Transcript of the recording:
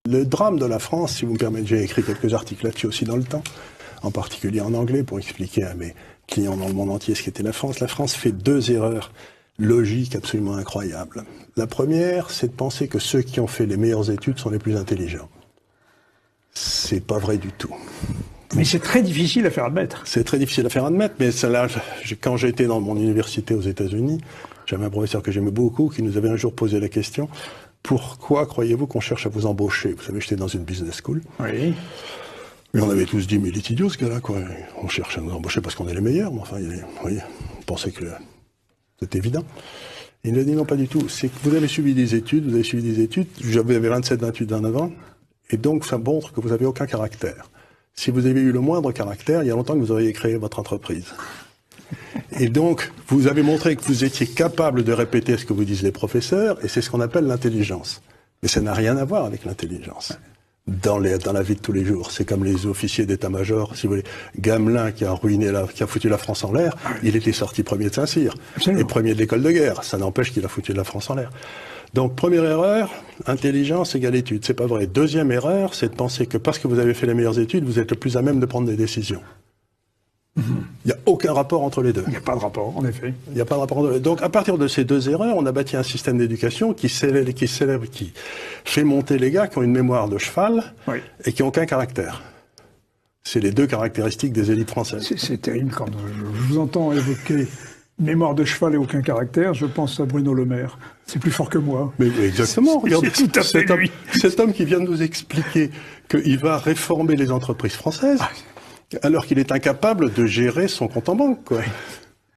Le drame de la France, si vous me permettez, j'ai écrit quelques articles là-dessus aussi dans le temps, en particulier en anglais, pour expliquer à mes clients dans le monde entier ce qu'était la France. La France fait 2 erreurs logiques absolument incroyables. La première, c'est de penser que ceux qui ont fait les meilleures études sont les plus intelligents. C'est pas vrai du tout. Mais c'est très difficile à faire admettre. C'est très difficile à faire admettre, mais quand j'étais dans mon université aux États-Unis, j'avais un professeur que j'aimais beaucoup qui nous avait un jour posé la question: pourquoi croyez-vous qu'on cherche à vous embaucher? Vous savez, j'étais dans une business school. Oui. Mais on avait tous dit, mais il est idiot ce gars-là, quoi. On cherche à nous embaucher parce qu'on est les meilleurs, mais enfin, oui, on pensait que c'était évident. Il nous a dit non, pas du tout. C'est que vous avez suivi des études, j'avais 27-28 ans avant, et donc ça montre que vous n'avez aucun caractère. Si vous avez eu le moindre caractère, il y a longtemps que vous auriez créé votre entreprise. Et donc, vous avez montré que vous étiez capable de répéter ce que vous disent les professeurs, et c'est ce qu'on appelle l'intelligence. Mais ça n'a rien à voir avec l'intelligence. Dans la vie de tous les jours. C'est comme les officiers d'état-major, si vous voulez. Gamelin qui a qui a foutu la France en l'air, il était sorti premier de Saint-Cyr. Et premier de l'école de guerre. Ça n'empêche qu'il a foutu la France en l'air. Donc, première erreur, intelligence égale études. C'est pas vrai. Deuxième erreur, c'est de penser que parce que vous avez fait les meilleures études, vous êtes le plus à même de prendre des décisions. Il n'y a aucun rapport entre les deux. Il n'y a pas de rapport, en effet. Il n'y a pas de rapport entre les deux. Donc, à partir de ces 2 erreurs, on a bâti un système d'éducation qui fait monter les gars qui ont une mémoire de cheval et qui n'ont aucun caractère. C'est les 2 caractéristiques des élites françaises. C'est terrible quand je vous entends évoquer mémoire de cheval et aucun caractère, je pense à Bruno Le Maire. C'est plus fort que moi. Mais exactement. Regardez, tout à fait cet homme qui vient de nous expliquer qu'il va réformer les entreprises françaises, alors qu'il est incapable de gérer son compte en banque, quoi.